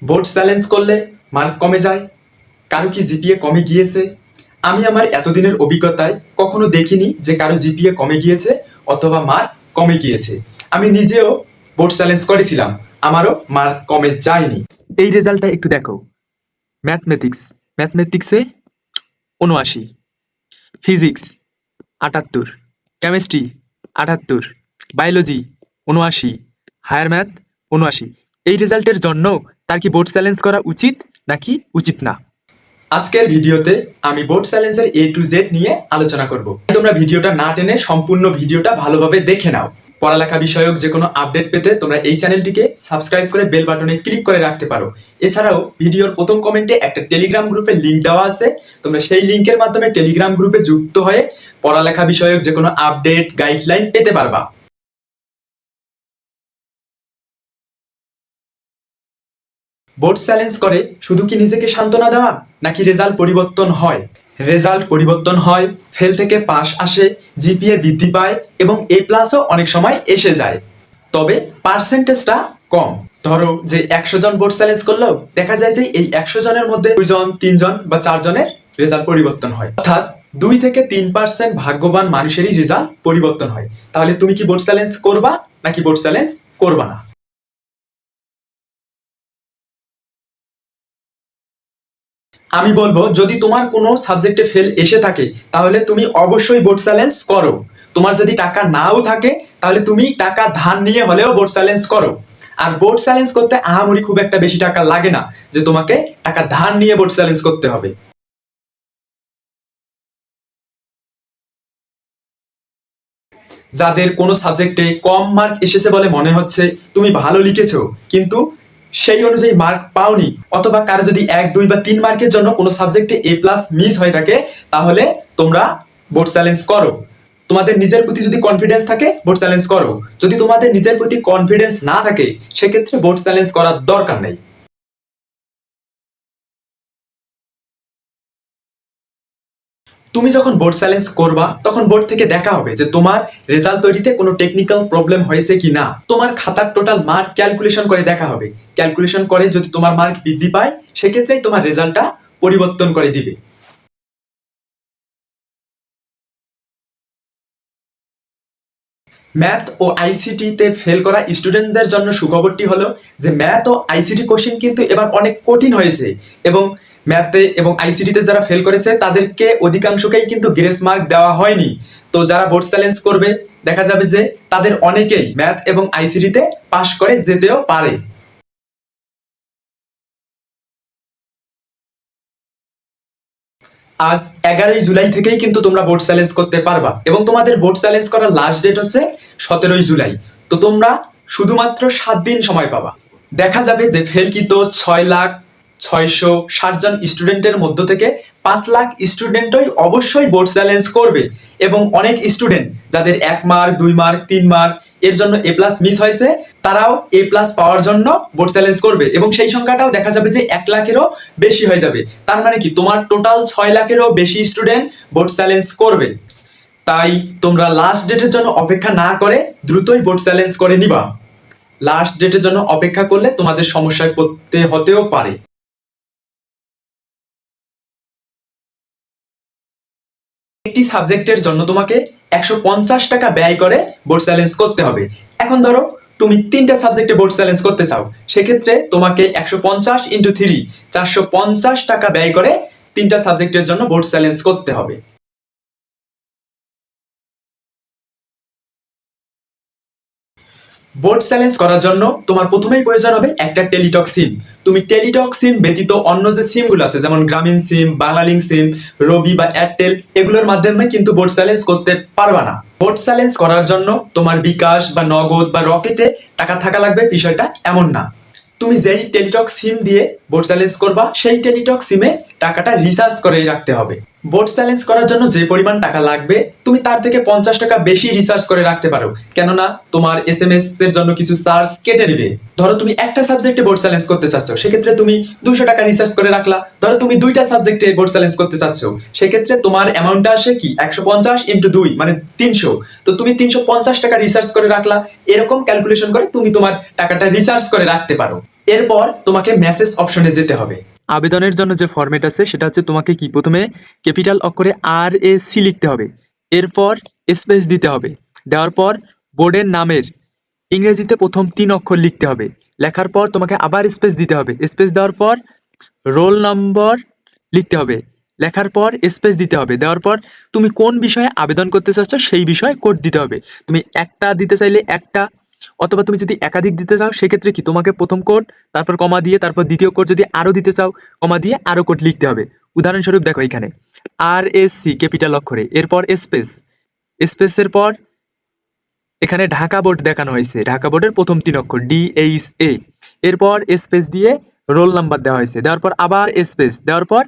Board challenge করলে mark কমে যায়? কারো কি জিপিএ কমে গিয়েছে? আমি আমার এতদিনের অভিজ্ঞতায় কখনো দেখিনি যে কারো জিপিএ কমে গিয়েছে অথবা মার্ক কমে গিয়েছে। আমি নিজেও বোর্ড চ্যালেঞ্জ করেছিলাম, আমারও মার্ক কমে যায়নি। এই রেজাল্টটা একটু দেখো। ম্যাথমেটিক্সে ৭৯, physics ৭৮, chemistry ৭৮, biology ৭৯, higher math ৭৯। এই রেজাল্টের জন্য তার কি বোর্ড চ্যালেঞ্জ করা উচিত নাকি উচিত না? আজকের ভিডিওতে আমি বোর্ড চ্যালেঞ্জের A to Z নিয়ে আলোচনা করব। তোমরা ভিডিওটা না টেনে সম্পূর্ণ ভিডিওটা ভালোভাবে দেখে নাও। পড়ালেখা বিষয়ক যে কোনো আপডেট পেতে তোমরা এই চ্যানেলটিকে সাবস্ক্রাইব করে বেল বাটনে ক্লিক করে রাখতে পারো। এছাড়াও ভিডিওর প্রথম কমেন্টে একটা টেলিগ্রাম গ্রুপের লিংক দেওয়া আছে, তোমরা সেই লিংকের মাধ্যমে টেলিগ্রাম গ্রুপে যুক্ত হয়ে পড়ালেখা বিষয়ক যে কোনো আপডেট গাইডলাইন পেতে পারবা। বোর্ড চ্যালেঞ্জ করে শুধু কি নিজেকে সান্ত্বনা দেওয়া নাকি রেজাল্ট পরিবর্তন হয়? রেজাল্ট পরিবর্তন হয়, ফেল থেকে পাস আসে, জিপিএ বৃদ্ধি পায় এবং এ প্লাসও অনেক সময় এসে যায়, তবে পার্সেন্টেজটা কম। ধরো যে ১০০ জন বোর্ড চ্যালেঞ্জ করলেও দেখা যায় যে এই ১০০ জনের মধ্যে ২ জন ৩ জন বা ৪ জনের রেজাল্ট পরিবর্তন হয়, অর্থাৎ ২ থেকে ৩% ভাগ্যবান মানুষেরই রেজাল্ট পরিবর্তন হয়। তাহলে তুমি কি বোর্ড চ্যালেঞ্জ করবা নাকি বোর্ড চ্যালেঞ্জ করবা না? আমি বলবো যদি তোমার কোনো সাবজেক্টে ফেল এসে থাকে তাহলে তুমি অবশ্যই বোর্ড চ্যালেঞ্জ করো। তোমার যদি টাকা নাও থাকে তাহলে তুমি টাকা ধার নিয়ে হলেও বোর্ড চ্যালেঞ্জ করো। আর বোর্ড চ্যালেঞ্জ করতে আহামরি খুব একটা বেশি টাকা লাগে না যে তোমাকে টাকা ধার নিয়ে বোর্ড চ্যালেঞ্জ করতে হবে। যাদের কোনো সাবজেক্টে কম মার্ক এসেছে বলে মনে হচ্ছে তুমি ভালো লিখেছো কিন্তু সেই অনুযায়ী মার্ক পাওনি, অথবা কারো যদি ১, ২ বা ৩ মার্কের জন্য কোনো সাবজেক্টে A+ মিস হয়ে থাকে তাহলে তোমরা বোর্ড চ্যালেঞ্জ করো। তোমাদের নিজের প্রতি যদি কনফিডেন্স থাকে বোর্ড চ্যালেঞ্জ করো, যদি তোমাদের নিজের প্রতি কনফিডেন্স না থাকে সেক্ষেত্রে বোর্ড চ্যালেঞ্জ করার দরকার নেই। তুমি যখন বোর্ড চ্যালেঞ্জ করবা তখন বোর্ড থেকে দেখা হবে যে তোমার রেজাল্ট তৈরিতে কোনো টেকনিক্যাল প্রবলেম হয়েছে কি না। তোমার খাতার টোটাল মার্ক ক্যালকুলেশন করে দেখা হবে, ক্যালকুলেশন করে যদি তোমার মার্ক বৃদ্ধি পায় সেক্ষেত্রেই তোমার রেজাল্টটা পরিবর্তন করে দিবে। ম্যাথ ও আইসিটিতে ফেল করা স্টুডেন্টদের জন্য সুখবরটি হলো যে ম্যাথ ও আইসিটি কোশ্চেন কিন্তু এবার অনেক কঠিন হয়েছে, এবং ম্যাথে এবং আইসিটিতে যারা ফেল করেছে তাদেরকে অধিকাংশকেই কিন্তু গ্রেস মার্ক দেওয়া হয়নি। তো যারা বোর্ড চ্যালেঞ্জ করবে দেখা যাবে যে তাদের অনেকেই ম্যাথ এবং আইসিটিতে পাশ করে যেতেও পারে। আজ ১১ই জুলাই থেকেই কিন্তু তোমরা বোর্ড চ্যালেঞ্জ করতে পারবা এবং তোমাদের বোর্ড চ্যালেঞ্জ করার লাস্ট ডেট হচ্ছে ১৭ই জুলাই। তো তোমরা শুধুমাত্র ৭ দিন সময় পাবা। দেখা যাবে যে ফেলকৃত ৬,৬৬০ জন স্টুডেন্টের মধ্য থেকে ৫,০০,০০০ স্টুডেন্টই অবশ্যই বোর্ড চ্যালেঞ্জ করবে, এবং অনেক স্টুডেন্ট যাদের ১ মার্ক ২ মার্ক ৩ মার্ক এর জন্য A+ মিস হয়েছে তারাও A+ পাওয়ার জন্য বোর্ড চ্যালেঞ্জ করবে, এবং সেই সংখ্যাটাও দেখা যাবে যে ১,০০,০০০-এরও বেশি হয়ে যাবে। তার মানে কি তোমার টোটাল ৬,০০,০০০-এরও বেশি স্টুডেন্ট বোর্ড চ্যালেঞ্জ করবে। তাই তোমরা লাস্ট ডেটের জন্য অপেক্ষা না করে দ্রুতই বোর্ড চ্যালেঞ্জ করে নিবা। লাস্ট ডেটের জন্য অপেক্ষা করলে তোমাদের সমস্যায় পড়তে হতেও পারে। একটি সাবজেক্টের জন্য তোমাকে ১৫০ টাকা ব্যয় করে বোর্ড চ্যালেঞ্জ করতে হবে। এখন ধরো তুমি ৩টা সাবজেক্টে বোর্ড চ্যালেঞ্জ করতে চাও, সেক্ষেত্রে তোমাকে ১৫০ × 3 ৪৫০ টাকা ব্যয় করে ৩টা সাবজেক্টের জন্য বোর্ড চ্যালেঞ্জ করতে হবে। বোর্ড চ্যালেঞ্জ করার জন্য তোমার প্রথমেই প্রয়োজন হবে একটা টেলিটক সিম। তুমি টেলিটক সিম ব্যতীত অন্য যে সিমগুলো আছে যেমন গ্রামীণ সিম, বাংলালিংক সিম, রবি বা এয়ারটেল এগুলোর মাধ্যমে কিন্তু বোর্ড চ্যালেঞ্জ করতে পারবা না। বোর্ড চ্যালেঞ্জ করার জন্য তোমার বিকাশ বা নগদ বা রকেটে টাকা থাকা লাগবে বিষয়টা এমন না। তুমি যেই টেলিটক সিম দিয়ে বোর্ড চ্যালেঞ্জ করবা সেই টেলিটক সিমে টাকাটা রিচার্জ করে রাখতে হবে। বোর্ড চ্যালেঞ্জ করার জন্য যে পরিমাণ টাকা লাগবে তুমি তার থেকে ৫০ টাকা বেশি রিচার্জ করে রাখতে পারো, কেননা তোমার SMS এর জন্য কিছু চার্জ কেটে দিবে। ধরো তুমি একটা সাবজেক্টে বোর্ড চ্যালেঞ্জ করতে চাচ্ছ, সেক্ষেত্রে তুমি ২০০ টাকা রিচার্জ করে রাখলা। ধরো তুমি ২টা সাবজেক্টে বোর্ড চ্যালেঞ্জ করতে চাচ্ছ, সেক্ষেত্রে তোমার অ্যামাউন্টটা আসে কি ১৫০ × ২ মানে ৩০০। তো তুমি ৩৫০ টাকা রিচার্জ করে রাখলা। এরকম ক্যালকুলেশন করে তুমি তোমার টাকাটা রিচার্জ করে রাখতে পারো। এরপর তোমাকে মেসেজ অপশনে যেতে হবে। আবেদনের জন্য যে ফরম্যাট আছে সেটা হচ্ছে তোমাকে কি প্রথমে ক্যাপিটাল অক্ষরে RAC লিখতে হবে, এরপর স্পেস দিতে হবে, দেওয়ার পর বোর্ডের নামের ইংরেজিতে প্রথম 3 অক্ষর লিখতে হবে, লেখার পর তোমাকে আবার স্পেস দিতে হবে, স্পেস দেওয়ার পর রোল নম্বর লিখতে হবে, লেখার পর স্পেস দিতে হবে, দেওয়ার পর তুমি কোন বিষয়ে আবেদন করতে চাচ্ছ সেই বিষয়ে কোড দিতে হবে। তুমি একটা দিতে চাইলে একটা, অথবা তুমি যদি একাধিক দিতে চাও সেক্ষেত্রে কি তোমাকে প্রথম কোড, তারপর কমা দিয়ে, তারপর দ্বিতীয় কোড যদি আরো দিতে চাও কমা দিয়ে আরো কোড লিখতে হবে। উদাহরণস্বরূপ দেখো এখানে RAC ক্যাপিটাল অক্ষরে, এরপর স্পেস, স্পেসের পর এখানে ঢাকা বোর্ড দেখানো হয়েছে, ঢাকা বোর্ডের প্রথম 3 অক্ষর DHA, এরপর স্পেস দিয়ে রোল নাম্বার দেওয়া হয়েছে, দেওয়ার পর আবার স্পেস দেওয়ার পর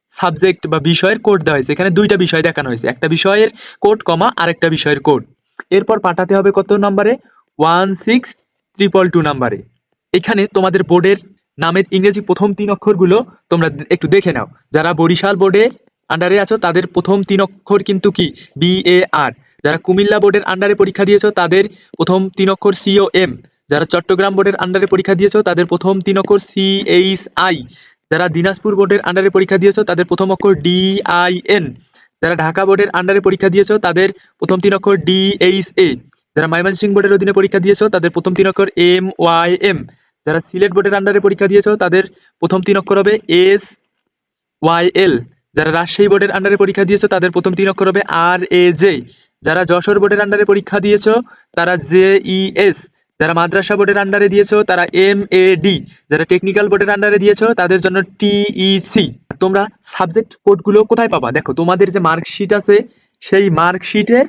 সাবজেক্ট বা বিষয়ের কোড দেওয়া হয়েছে, এখানে দুইটা বিষয় দেখানো হয়েছে, একটা বিষয়ের কোড কমা আরেকটা বিষয়ের কোড। এরপর পাঠাতে হবে কত নাম্বারে, 16222 নাম্বারে। এখানে তোমাদের বোর্ডের নামের ইংরেজি প্রথম 3 অক্ষরগুলো তোমরা একটু দেখে নাও। যারা বরিশাল বোর্ডের আন্ডারে আছো তাদের প্রথম 3 অক্ষর কিন্তু কি BAR, যারা কুমিল্লা বোর্ডের আন্ডারে পরীক্ষা দিয়েছো তাদের প্রথম 3 অক্ষর COM, যারা চট্টগ্রাম বোর্ডের আন্ডারে পরীক্ষা দিয়েছো তাদের প্রথম 3 অক্ষর CHI, যারা দিনাজপুর বোর্ডের আন্ডারে পরীক্ষা দিয়েছো তাদের প্রথম অক্ষর DIN, যারা ঢাকা বোর্ডের আন্ডারে পরীক্ষা দিয়েছো তাদের প্রথম 3 অক্ষর DHA, যারা ময়মনসিংহ বোর্ডের অধীনে পরীক্ষা দিয়েছো তাদের প্রথম 3 অক্ষর MYM, যারা সিলেট বোর্ডের আন্ডারে পরীক্ষা দিয়েছো তাদের প্রথম 3 অক্ষর হবে SYL, যারা রাজশাহী বোর্ডের আন্ডারে পরীক্ষা দিয়েছো তাদের প্রথম 3 অক্ষর হবে RAJ, যারা যশোর বোর্ডের আন্ডারে পরীক্ষা দিয়েছো তারা JES, যারা মাদ্রাসা বোর্ডের আন্ডারে দিয়েছো তারা MAD, যারা টেকনিক্যাল বোর্ডের আন্ডারে দিয়েছো তাদের জন্য TEC। তোমরা সাবজেক্ট কোডগুলো কোথায় পাবা, দেখো তোমাদের যে মার্কশিট আছে সেই মার্কশিটের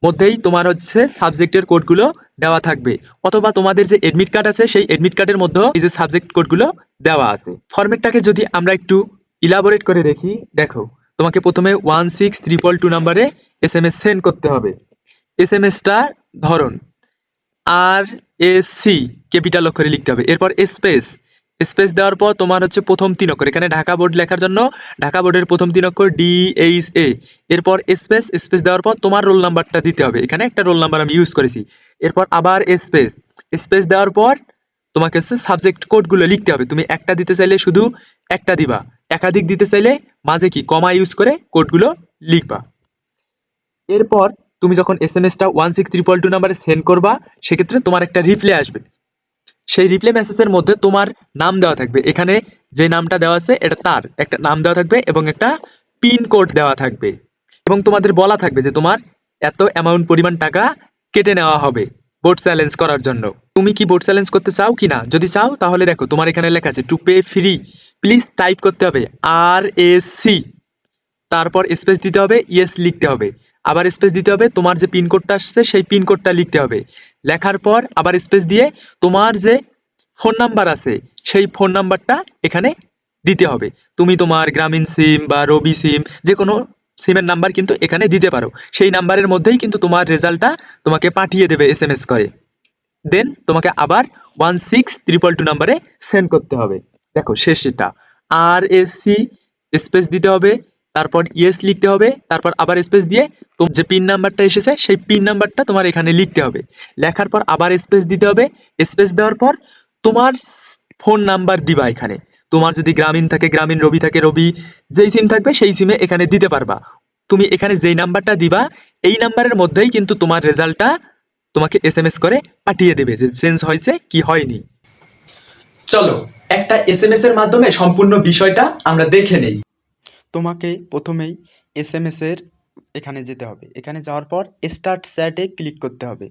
মধ্যেই তোমার হচ্ছে সাবজেক্টের কোডগুলো দেওয়া থাকবে, অথবা তোমাদের যে এডমিট কার্ড আছে সেই এডমিট কার্ডের মধ্যেও এই যে সাবজেক্ট কোডগুলো দেওয়া আছে। ফরম্যাটটাকে যদি আমরা একটু ইলাবোরেট করে দেখি, দেখো তোমাকে প্রথমে 16322 নাম্বারে SMS সেন্ড করতে হবে। SMS টা ধরন RAC ক্যাপিটাল অক্ষরে লিখতে হবে, এরপর স্পেস, স্পেস দেওয়ার পর তোমার হচ্ছে প্রথম 3 অক্ষর, এখানে ঢাকা বোর্ড লেখার জন্য ঢাকা বোর্ডের প্রথম 3 অক্ষর DHA, এরপর স্পেস, স্পেস দেওয়ার পর তোমার রোল নাম্বারটা দিতে হবে, এখানে একটা রোল নাম্বার আমি ইউজ করেছি, এরপর আবার স্পেস, স্পেস দেওয়ার পর তোমাকে হচ্ছে সাবজেক্ট কোডগুলো লিখতে হবে, তুমি একটা দিতে চাইলে শুধু একটা দিবা, একাধিক দিতে চাইলে মাঝে কি কমা ইউজ করে কোডগুলো লিখবা। এরপর তুমি যখন SMS টা 16322 নাম্বারে সেন্ড করবা সেক্ষেত্রে তোমার একটা রিপ্লাই আসবে, সেই রিপ্লাই মেসেজের মধ্যে তোমার নাম দেওয়া থাকবে, এখানে যে নামটা দেওয়া আছে এটা তার একটা নাম দেওয়া থাকবে এবং একটা পিন কোড দেওয়া থাকবে, এবং তোমাদের বলা থাকবে যে তোমার এত অ্যামাউন্ট পরিমাণ টাকা কেটে নেওয়া হবে বোর্ড চ্যালেঞ্জ করার জন্য। তুমি কি বোর্ড চ্যালেঞ্জ করতে চাও কিনা, যদি চাও তাহলে দেখো তোমার এখানে লেখা আছে to pay free, please type করতে হবে RAC, তারপর স্পেস দিতে হবে, ইয়েস লিখতে হবে, আবার স্পেস দিতে হবে, তোমার যে পিন কোডটা আসছে সেই পিন কোডটা লিখতে হবে, লেখার পর আবার স্পেস দিয়ে তোমার যে ফোন নাম্বার আছে সেই ফোন নাম্বারটা এখানে দিতে হবে। তুমি তোমার গ্রামীণ সিম বা রবি সিম যে কোনো সিমের নাম্বার কিন্তু এখানে দিতে পারো, সেই নাম্বারের মধ্যেই কিন্তু তোমার রেজাল্টটা তোমাকে পাঠিয়ে দেবে SMS করে, দেন তোমাকে আবার 16322 নাম্বারে সেন্ড করতে হবে। দেখো শেষটা RAC স্পেস দিতে হবে, তারপর ইয়েস লিখতে হবে, তারপর আবার স্পেস দিয়ে তোমার যে পিন নাম্বারটা এসেছে সেই পিন নাম্বারটা তোমার এখানে লিখতে হবে, লেখার পর আবার স্পেস দিতে হবে, স্পেস দেওয়ার পর তোমার ফোন নাম্বার দিবা এখানে, তোমার যদি গ্রামীণ থাকে গ্রামীণ, রবি থাকে রবি, যেই সিম থাকবে সেই সিমে এখানে দিতে পারবা। তুমি এখানে যেই নাম্বারটা দিবা এই নাম্বারের মধ্যেই কিন্তু তোমার রেজাল্টটা তোমাকে SMS করে পাঠিয়ে দেবে যে চেঞ্জ হয়েছে কি হয়নি। চলো একটা SMS এর মাধ্যমে সম্পূর্ণ বিষয়টা আমরা দেখে নেই। তোমাকে প্রথমেই SMS-এর এখানে যেতে হবে, এখানে যাওয়ার পর স্টার্ট চ্যাটে ক্লিক করতে হবে,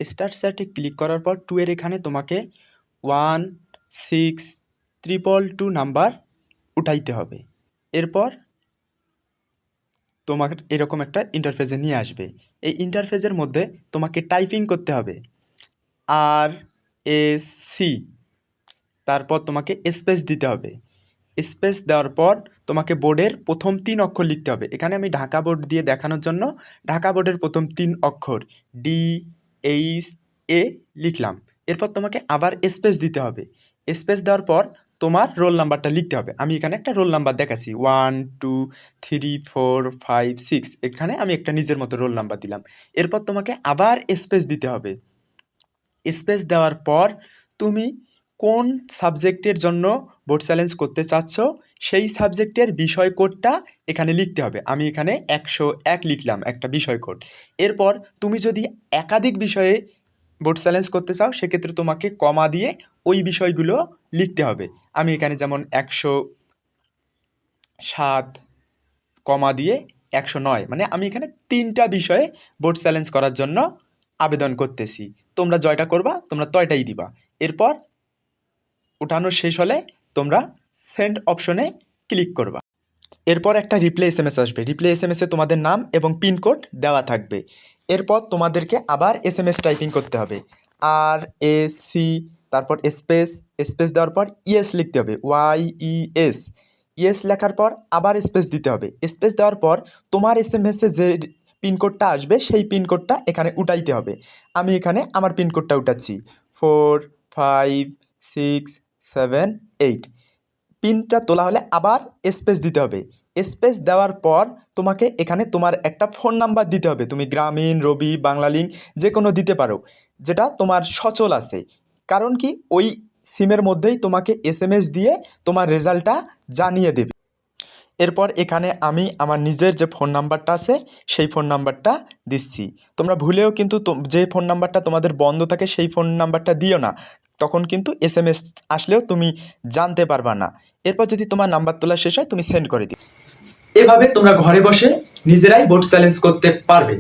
স্টার্ট চ্যাটে ক্লিক করার পর 2 এর এখানে তোমাকে 16322 নাম্বার উঠাইতে হবে, এরপর তোমার এরকম একটা ইন্টারফেসে নিয়ে আসবে, এই ইন্টারফেসের মধ্যে তোমাকে টাইপিং করতে হবে RAC, তারপর তোমাকে স্পেস দিতে হবে, স্পেস দেওয়ার পর তোমাকে বোর্ডের প্রথম 3 অক্ষর লিখতে হবে, এখানে আমি ঢাকা বোর্ড দিয়ে দেখানোর জন্য ঢাকা বোর্ডের প্রথম 3 অক্ষর DHA লিখলাম, এরপর তোমাকে আবার স্পেস দিতে হবে, স্পেস দেওয়ার পর তোমার রোল নাম্বারটা লিখতে হবে, আমি এখানে একটা রোল নাম্বার দেখাচ্ছি 12345 6, এখানে আমি একটা নিজের মতো রোল নাম্বার দিলাম, এরপর তোমাকে আবার স্পেস দিতে হবে, স্পেস দেওয়ার পর তুমি কোন সাবজেক্টের জন্য বোর্ড চ্যালেঞ্জ করতে চাচ্ছ সেই সাবজেক্টের বিষয় কোডটা এখানে লিখতে হবে। আমি এখানে 101 লিখলাম একটা বিষয় কোড। এরপর তুমি যদি একাধিক বিষয়ে বোর্ড চ্যালেঞ্জ করতে চাও সেক্ষেত্রে তোমাকে কমা দিয়ে ওই বিষয়গুলো লিখতে হবে। আমি এখানে যেমন 107 কমা দিয়ে 109, মানে আমি এখানে 3টা বিষয়ে বোর্ড চ্যালেঞ্জ করার জন্য আবেদন করতেছি। তোমরা জয়টা করবা, তোমরা তয়টাই দিবা। এরপর উঠানো শেষ হলে তোমরা সেন্ড অপশনে ক্লিক করবা। এরপর একটা রিপ্লে এসএমএস আসবে। রিপ্লে এসএমএসে তোমাদের নাম এবং পিনকোড দেওয়া থাকবে। এরপর তোমাদেরকে আবার এসএমএস টাইপিং করতে হবে, RAC, তারপর স্পেস, স্পেস দেওয়ার পর ইয়েস লিখতে হবে, YES। ইয়েস লেখার পর আবার স্পেস দিতে হবে। স্পেস দেওয়ার পর তোমার এসএমএসে যে পিনকোডটা আসবে সেই পিনকোডটা এখানে উঠাইতে হবে। আমি এখানে আমার পিনকোডটা উঠাচ্ছি, 45678। পিনটা তোলা হলে আবার স্পেস দিতে হবে। স্পেস দেওয়ার পর তোমাকে এখানে তোমার একটা ফোন নাম্বার দিতে হবে। তুমি গ্রামীণ, রবি, বাংলালিংক যে কোনো দিতে পারো, যেটা তোমার সচল আছে। কারণ কি, ওই সিমের মধ্যেই তোমাকে এসএমএস দিয়ে তোমার রেজাল্টটা জানিয়ে দেবে। এরপর এখানে আমি আমার নিজের যে ফোন নাম্বারটা আছে সেই ফোন নাম্বারটা দিচ্ছি। তোমরা ভুলেও কিন্তু যে ফোন নাম্বারটা তোমাদের বন্ধ থাকে সেই ফোন নাম্বারটা দিও না, তখন কিন্তু এসএমএস আসলেও তুমি জানতে পারবা না। এরপর যদি তোমার নাম্বার তোলা শেষ হয় তুমি সেন্ড করে দিও। এভাবে তোমরা ঘরে বসে নিজেরাই বোর্ড চ্যালেঞ্জ করতে পারবে।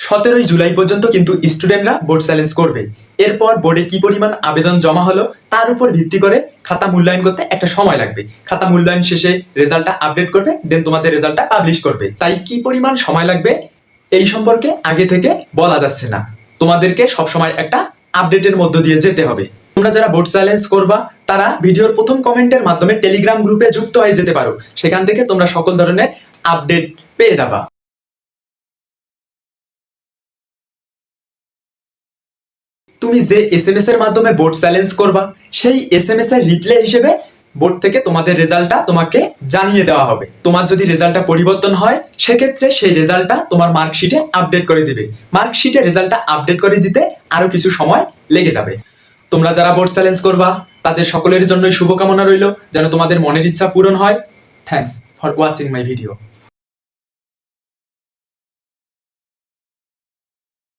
17ই জুলাই পর্যন্ত কিন্তু স্টুডেন্টরা বোর্ড চ্যালেঞ্জ করবে। এরপর বোর্ডে কি পরিমাণ আবেদন জমা হলো তার উপর ভিত্তি করে খাতা মূল্যায়ন করতে একটা সময় লাগবে। খাতা মূল্যায়ন শেষে রেজাল্টটা আপডেট করবে, দেন তোমাদের রেজাল্টটা পাবলিশ করবে। তাই কি পরিমাণ সময় লাগবে এই সম্পর্কে আগে থেকে বলা যাচ্ছে না, তোমাদেরকে সবসময় একটা আপডেটের মধ্য দিয়ে যেতে হবে। তোমরা যারা বোর্ড চ্যালেঞ্জ করবা তারা ভিডিওর প্রথম কমেন্টের মাধ্যমে টেলিগ্রাম গ্রুপে যুক্ত হয়ে যেতে পারো, সেখান থেকে তোমরা সকল ধরনের আপডেট পেয়ে যাবা। তুমি যে এসএমএস এর মাধ্যমে বোর্ড চ্যালেঞ্জ করবা সেই এসএমএস এর রিপ্লাই হিসেবে বোর্ড থেকে তোমাদের রেজাল্টটা তোমাকে জানিয়ে দেওয়া হবে। তোমার যদি রেজাল্টটা পরিবর্তন হয় সেক্ষেত্রে সেই রেজাল্টটা তোমার মার্কশিটে আপডেট করে দিবে। মার্কশিটে রেজাল্টটা আপডেট করে দিতে আরো কিছু সময় লেগে যাবে। তোমরা যারা বোর্ড চ্যালেঞ্জ করবা তাদের সকলের জন্য শুভকামনা রইল, যেন তোমাদের মনের ইচ্ছা পূরণ হয়। Thanks for watching my video.